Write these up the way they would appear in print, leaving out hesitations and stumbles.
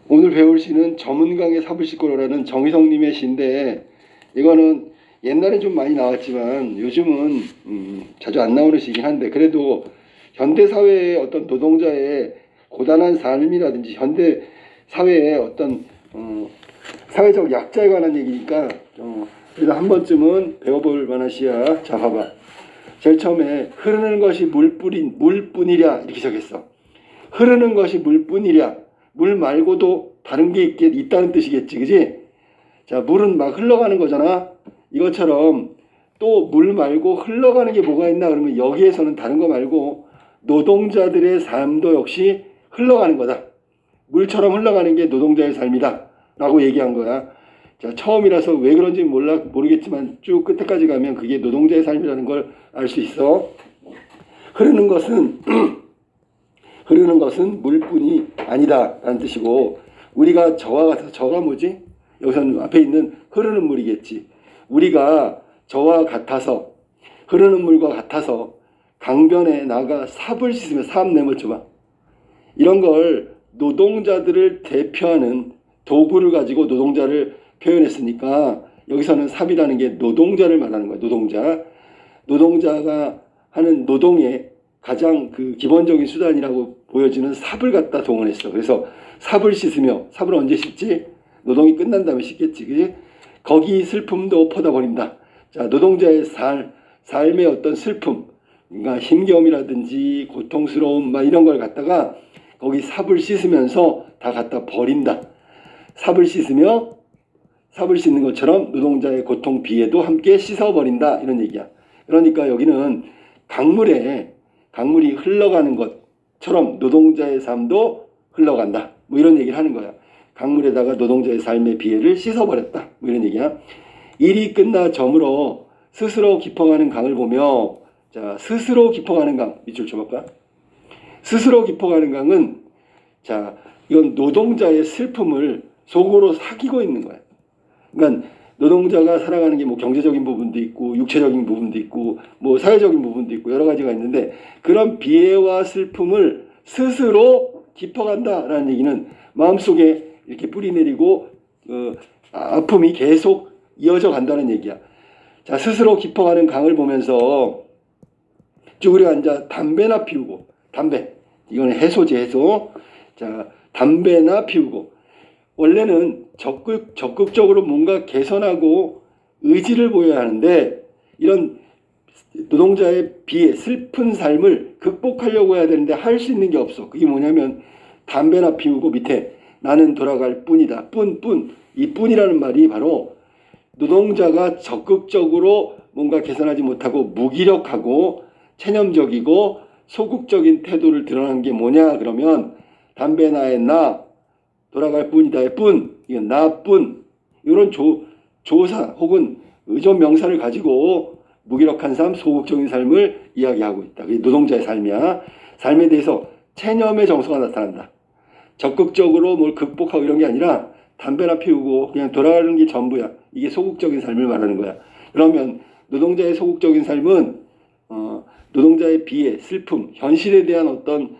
오늘 배울 시는 저문강의 사불시골호라는 정희성님의 시인데, 이거는 옛날엔 좀 많이 나왔지만 요즘은 자주 안 나오는 시긴 한데, 그래도 현대 사회의 어떤 노동자의 고단한 삶이라든지 현대 사회의 어떤 사회적 약자에 관한 얘기니까 그래도 한 번쯤은 배워볼 만한 시야. 자, 봐봐. 제일 처음에 흐르는 것이 물뿐이랴 이렇게 적했어. 흐르는 것이 물뿐이랴. 물 말고도 다른 게 있다는 뜻이겠지, 그지? 자, 물은 막 흘러가는 거잖아. 이것처럼 또 물 말고 흘러가는 게 뭐가 있나 그러면 여기에서는 다른 거 말고 노동자들의 삶도 역시 흘러가는 거다. 물처럼 흘러가는 게 노동자의 삶이다 라고 얘기한 거야. 자, 처음이라서 왜 그런지 모르겠지만 쭉 끝에까지 가면 그게 노동자의 삶이라는 걸 알 수 있어. 흐르는 것은 흐르는 것은 물뿐이 아니다 라는 뜻이고, 우리가 저와 같아서, 저가 뭐지? 여기서는 앞에 있는 흐르는 물이겠지. 우리가 저와 같아서, 흐르는 물과 같아서 강변에 나가 삽을 씻으며, 삽 내몰쳐봐. 이런 걸 노동자들을 대표하는 도구를 가지고 노동자를 표현했으니까 여기서는 삽이라는 게 노동자를 말하는 거야. 노동자가 하는 노동의 가장 그 기본적인 수단이라고 보여지는 삽을 갖다 동원했어. 그래서 삽을 씻으며, 삽을 언제 씻지? 노동이 끝난 다음에 씻겠지, 그지? 거기 슬픔도 퍼다 버린다. 자, 노동자의 삶의 어떤 슬픔, 그러니까 힘겨움이라든지 고통스러움, 막 이런 걸 갖다가 거기 삽을 씻으면서 다 갖다 버린다. 삽을 씻는 것처럼 노동자의 고통 비애도 함께 씻어버린다, 이런 얘기야. 그러니까 여기는 강물이 흘러가는 것처럼 노동자의 삶도 흘러간다, 뭐 이런 얘기를 하는 거야. 강물에다가 노동자의 삶의 비애를 씻어버렸다, 뭐 이런 얘기야. 일이 끝나 저물어 스스로 깊어가는 강을 보며, 자, 스스로 깊어가는 강 밑줄 쳐볼까? 스스로 깊어가는 강은, 자, 이건 노동자의 슬픔을 속으로 사귀고 있는 거야. 그러니까 노동자가 살아가는 게 뭐 경제적인 부분도 있고 육체적인 부분도 있고 뭐 사회적인 부분도 있고 여러 가지가 있는데, 그런 비애와 슬픔을 스스로 깊어간다라는 얘기는 마음속에 이렇게 뿌리내리고 아픔이 계속 이어져 간다는 얘기야. 자, 스스로 깊어가는 강을 보면서 쭈그려 앉아 담배나 피우고, 담배, 이거는 해소제, 해소. 자, 담배나 피우고, 원래는 적극적으로 뭔가 개선하고 의지를 보여야 하는데, 이런 노동자의 비애, 슬픈 삶을 극복하려고 해야 되는데 할 수 있는 게 없어. 그게 뭐냐면 담배나 피우고 밑에 나는 돌아갈 뿐이다. 이 뿐이라는 말이 바로 노동자가 적극적으로 뭔가 개선하지 못하고 무기력하고 체념적이고 소극적인 태도를 드러난 게 뭐냐 그러면, 담배나의 나, 돌아갈 뿐이다의 뿐, 이건 나뿐, 이런 조사 혹은 의존 명사를 가지고 무기력한 삶, 소극적인 삶을 이야기하고 있다. 그게 노동자의 삶이야. 삶에 대해서 체념의 정서가 나타난다. 적극적으로 뭘 극복하고 이런 게 아니라 담배나 피우고 그냥 돌아가는 게 전부야. 이게 소극적인 삶을 말하는 거야. 그러면 노동자의 소극적인 삶은 노동자의 비애, 슬픔, 현실에 대한 어떤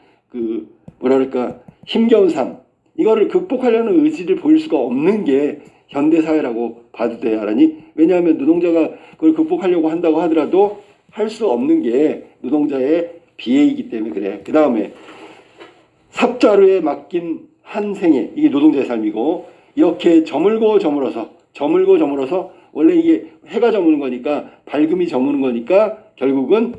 힘겨운 삶, 이거를 극복하려는 의지를 보일 수가 없는 게 현대사회라고 봐도 돼. 알아니? 왜냐하면 노동자가 그걸 극복하려고 한다고 하더라도 할 수 없는 게 노동자의 비애이기 때문에 그래. 그 다음에 삽자루에 맡긴 한 생애, 이게 노동자의 삶이고, 이렇게 저물고 저물어서 원래 이게 해가 저무는 거니까, 밝음이 저무는 거니까 결국은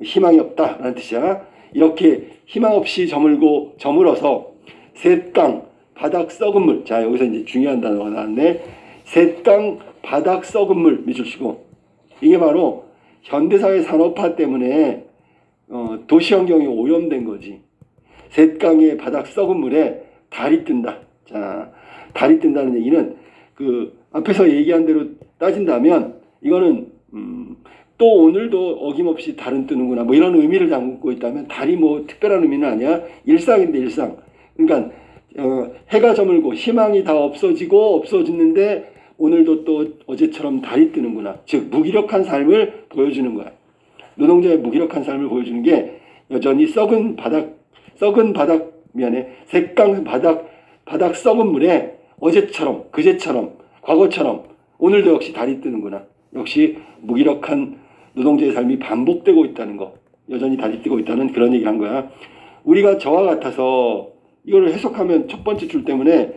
희망이 없다라는 뜻이야. 이렇게 희망 없이 저물어서 셋강 바닥 썩은 물. 자, 여기서 이제 중요한 단어가 나왔네. 셋강 바닥 썩은 물 밑줄 치고, 이게 바로 현대사회 산업화 때문에 도시 환경이 오염된 거지. 셋강의 바닥 썩은 물에 달이 뜬다. 자, 달이 뜬다는 얘기는 그 앞에서 얘기한 대로 따진다면 이거는 또 오늘도 어김없이 달은 뜨는구나, 뭐 이런 의미를 담고 있다면, 달이 뭐 특별한 의미는 아니야. 일상인데 일상. 그러니까 해가 저물고 희망이 다 없어지는데 오늘도 또 어제처럼 달이 뜨는구나. 즉 무기력한 삶을 보여주는 거야. 노동자의 무기력한 삶을 보여주는 게 여전히 셋강 바닥 바닥 썩은 물에 어제처럼 그제처럼 과거처럼 오늘도 역시 달이 뜨는구나. 역시 무기력한 노동자의 삶이 반복되고 있다는 거, 여전히 달이 뜨고 있다는 그런 얘기를 한 거야. 우리가 저와 같아서 이걸 해석하면 첫 번째 줄 때문에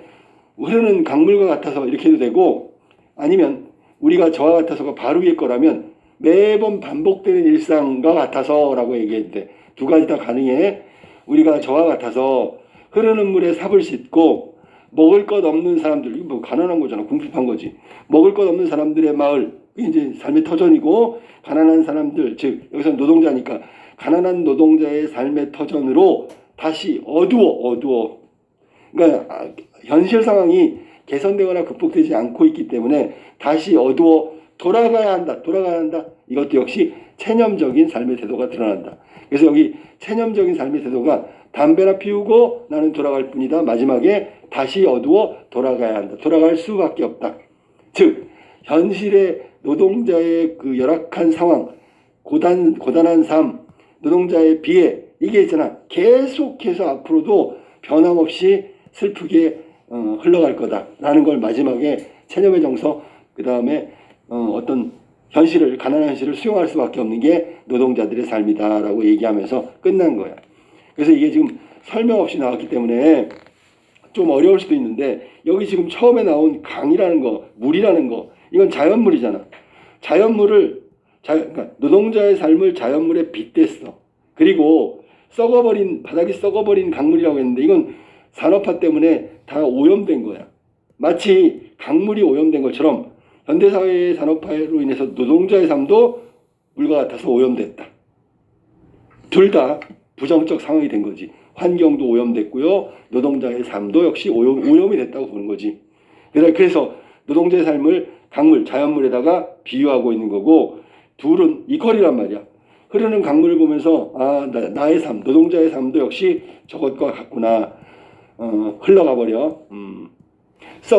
흐르는 강물과 같아서 이렇게 해도 되고, 아니면 우리가 저와 같아서가 바로 위에 거라면 매번 반복되는 일상과 같아서라고 얘기해도 돼. 두 가지 다 가능해. 우리가 저와 같아서 흐르는 물에 삽을 싣고 먹을 것 없는 사람들, 이거 뭐 가난한 거잖아. 궁핍한 거지. 먹을 것 없는 사람들의 마을, 그게 이제 삶의 터전이고, 가난한 사람들, 즉 여기서 노동자니까 가난한 노동자의 삶의 터전으로 다시 어두워. 그러니까 현실 상황이 개선되거나 극복되지 않고 있기 때문에 다시 어두워 돌아가야 한다. 이것도 역시 체념적인 삶의 태도가 드러난다. 그래서 여기 체념적인 삶의 태도가 담배나 피우고 나는 돌아갈 뿐이다. 마지막에 다시 어두워 돌아가야 한다. 돌아갈 수밖에 없다. 즉 현실의 노동자의 그 열악한 상황, 고단한 삶, 노동자의 비애, 이게 있잖아. 계속해서 앞으로도 변함없이 슬프게 흘러갈 거다라는 걸 마지막에 체념의 정서, 그 다음에 어떤 현실을, 가난한 현실을 수용할 수밖에 없는 게 노동자들의 삶이다라고 얘기하면서 끝난 거야. 그래서 이게 지금 설명 없이 나왔기 때문에 좀 어려울 수도 있는데, 여기 지금 처음에 나온 강이라는 거, 물이라는 거, 이건 자연물이잖아. 그러니까 노동자의 삶을 자연물에 빗댔어. 그리고 바닥이 썩어버린 강물이라고 했는데, 이건 산업화 때문에 다 오염된 거야. 마치 강물이 오염된 것처럼 현대사회의 산업화로 인해서 노동자의 삶도 물과 같아서 오염됐다. 둘 다 부정적 상황이 된 거지. 환경도 오염됐고요. 노동자의 삶도 역시 오염이 됐다고 보는 거지. 그래서 노동자의 삶을 강물, 자연물에다가 비유하고 있는 거고, 둘은 이퀄이란 말이야. 흐르는 강물을 보면서 나의 삶, 노동자의 삶도 역시 저것과 같구나. 흘러가 버려.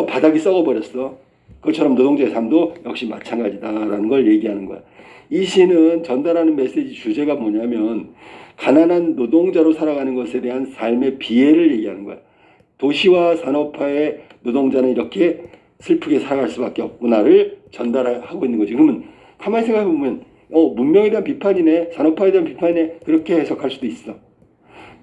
바닥이 썩어버렸어. 그것처럼 노동자의 삶도 역시 마찬가지다라는 걸 얘기하는 거야. 이 시는 전달하는 메시지 주제가 뭐냐면, 가난한 노동자로 살아가는 것에 대한 삶의 비애를 얘기하는 거야. 도시화 산업화의 노동자는 이렇게 슬프게 살아갈 수밖에 없구나를 전달하고 있는 거지. 그러면 가만히 생각해 보면 문명에 대한 비판이네, 산업화에 대한 비판이네, 그렇게 해석할 수도 있어.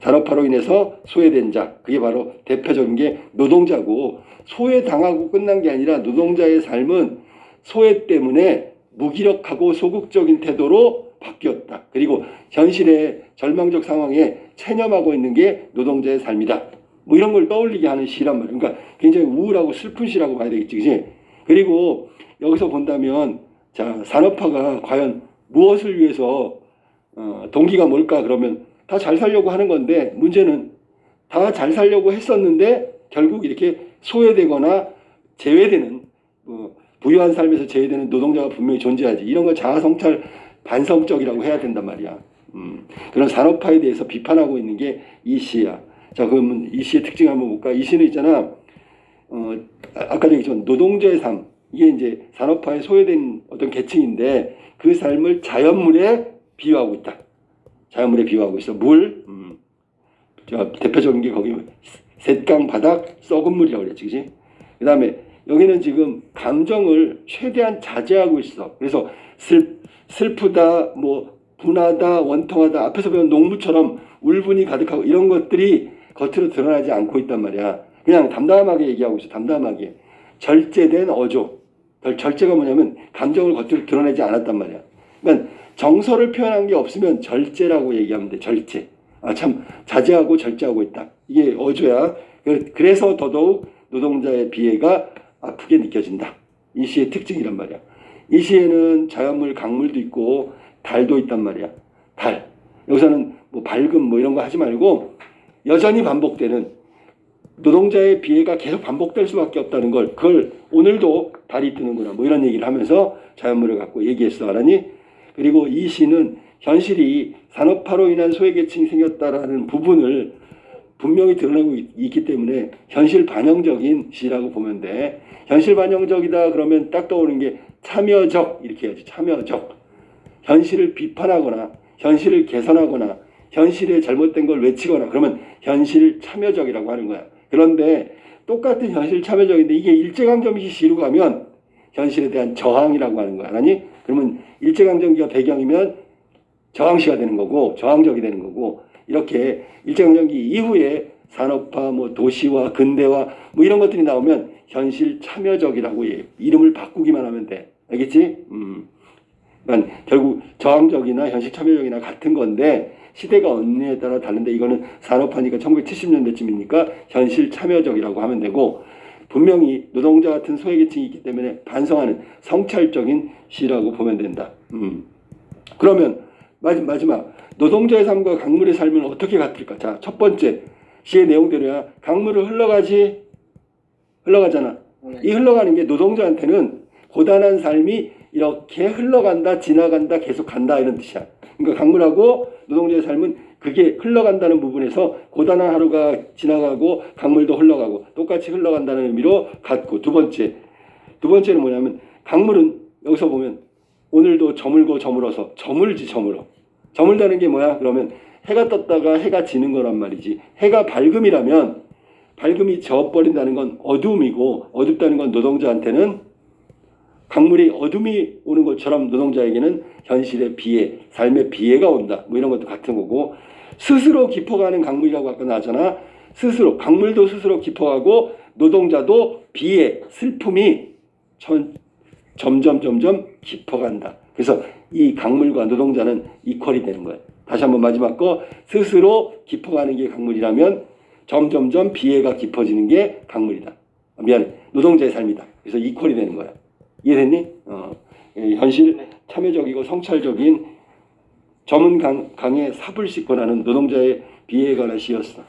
산업화로 인해서 소외된 자, 그게 바로 대표적인 게 노동자고, 소외당하고 끝난 게 아니라 노동자의 삶은 소외 때문에 무기력하고 소극적인 태도로 바뀌었다. 그리고 현실의 절망적 상황에 체념하고 있는 게 노동자의 삶이다. 뭐 이런 걸 떠올리게 하는 시란 말이야. 그러니까 굉장히 우울하고 슬픈 시라고 봐야 되겠지, 그치? 그리고 여기서 본다면, 자, 산업화가 과연 무엇을 위해서 동기가 뭘까? 그러면 다 잘 살려고 하는 건데, 문제는 다 잘 살려고 했었는데 결국 이렇게 소외되거나 제외되는, 부유한 삶에서 제외되는 노동자가 분명히 존재하지. 이런 걸 자아성찰 반성적이라고 해야 된단 말이야. 그런 산업화에 대해서 비판하고 있는 게 이 시야. 자, 그러면 이 시의 특징 한번 볼까? 이 시는 있잖아. 아까 얘기했지만 노동자의 삶, 이게 이제 산업화에 소외된 어떤 계층인데 그 삶을 자연물에 비유하고 있다. 자연물에 비유하고 있어. 물, 대표적인 게 거기 셋강 바닥 썩은 물이라고 그랬지, 그지? 그 다음에 여기는 지금 감정을 최대한 자제하고 있어. 그래서 슬프다, 뭐 분하다, 원통하다, 앞에서 배운 농부처럼 울분이 가득하고 이런 것들이 겉으로 드러나지 않고 있단 말이야. 그냥 담담하게 얘기하고 있어. 담담하게. 절제된 어조. 절제가 뭐냐면 감정을 겉으로 드러내지 않았단 말이야. 그러니까 정서를 표현한 게 없으면 절제라고 얘기하면 돼. 절제. 참 자제하고 절제하고 있다. 이게 어조야. 그래서 더더욱 노동자의 비애가 아프게 느껴진다. 이 시의 특징이란 말이야. 이 시에는 자연물, 강물도 있고 달도 있단 말이야. 달. 여기서는 뭐 밝음 뭐 이런 거 하지 말고 여전히 반복되는 노동자의 비애가 계속 반복될 수밖에 없다는 걸, 그걸 오늘도 달이 뜨는구나 뭐 이런 얘기를 하면서 자연물을 갖고 얘기했어. 알았니? 그리고 이 시는 현실이 산업화로 인한 소외계층이 생겼다라는 부분을 분명히 드러내고 있기 때문에 현실 반영적인 시라고 보면 돼. 현실 반영적이다 그러면 딱 떠오르는 게 참여적, 이렇게 해야지. 참여적. 현실을 비판하거나 현실을 개선하거나 현실에 잘못된 걸 외치거나 그러면 현실 참여적이라고 하는 거야. 그런데 똑같은 현실 참여적인데 이게 일제강점기 시로 가면 현실에 대한 저항이라고 하는 거야. 아니? 그러면 일제강점기가 배경이면 저항시가 되는 거고 저항적이 되는 거고 이렇게 일제강점기 이후에 산업화, 뭐 도시화, 근대화 뭐 이런 것들이 나오면 현실 참여적이라고 이름을 바꾸기만 하면 돼. 알겠지? 그러니까 결국 저항적이나 현실 참여적이나 같은 건데 시대가 어느냐에 따라 다른데 이거는 산업화니까 1970년대쯤이니까 현실 참여적이라고 하면 되고 분명히 노동자 같은 소외계층이 있기 때문에 반성하는 성찰적인 시라고 보면 된다. 그러면 마지막 노동자의 삶과 강물의 삶은 어떻게 같을까? 자, 첫 번째 시의 내용대로야. 강물은 흘러가잖아. 이 흘러가는 게 노동자한테는 고단한 삶이 이렇게 흘러간다, 지나간다, 계속 간다 이런 뜻이야. 그러니까 강물하고 노동자의 삶은 그게 흘러간다는 부분에서 고단한 하루가 지나가고 강물도 흘러가고 똑같이 흘러간다는 의미로 같고 두 번째는 뭐냐면 강물은 여기서 보면 오늘도 저물고 저물어서 저물다는 게 뭐야? 그러면 해가 떴다가 해가 지는 거란 말이지. 해가 밝음이라면 밝음이 져버린다는 건 어둠이고 어둡다는 건 노동자한테는 강물이 어둠이 오는 것처럼 노동자에게는 현실의 비애, 삶의 비애가 온다. 뭐 이런 것도 같은 거고 스스로 깊어가는 강물이라고 아까 나왔잖아. 스스로 강물도 스스로 깊어가고 노동자도 비애, 슬픔이 점점 깊어간다. 그래서 이 강물과 노동자는 이퀄이 되는 거예요. 다시 한번 마지막 거 스스로 깊어가는 게 강물이라면 점점 비애가 깊어지는 게 강물이다. 미안해. 노동자의 삶이다. 그래서 이퀄이 되는 거야. 이해됐니? 현실 참여적이고 성찰적인 전문 강의 삽을 씻고 나는 노동자의 비애에 관한 시였어.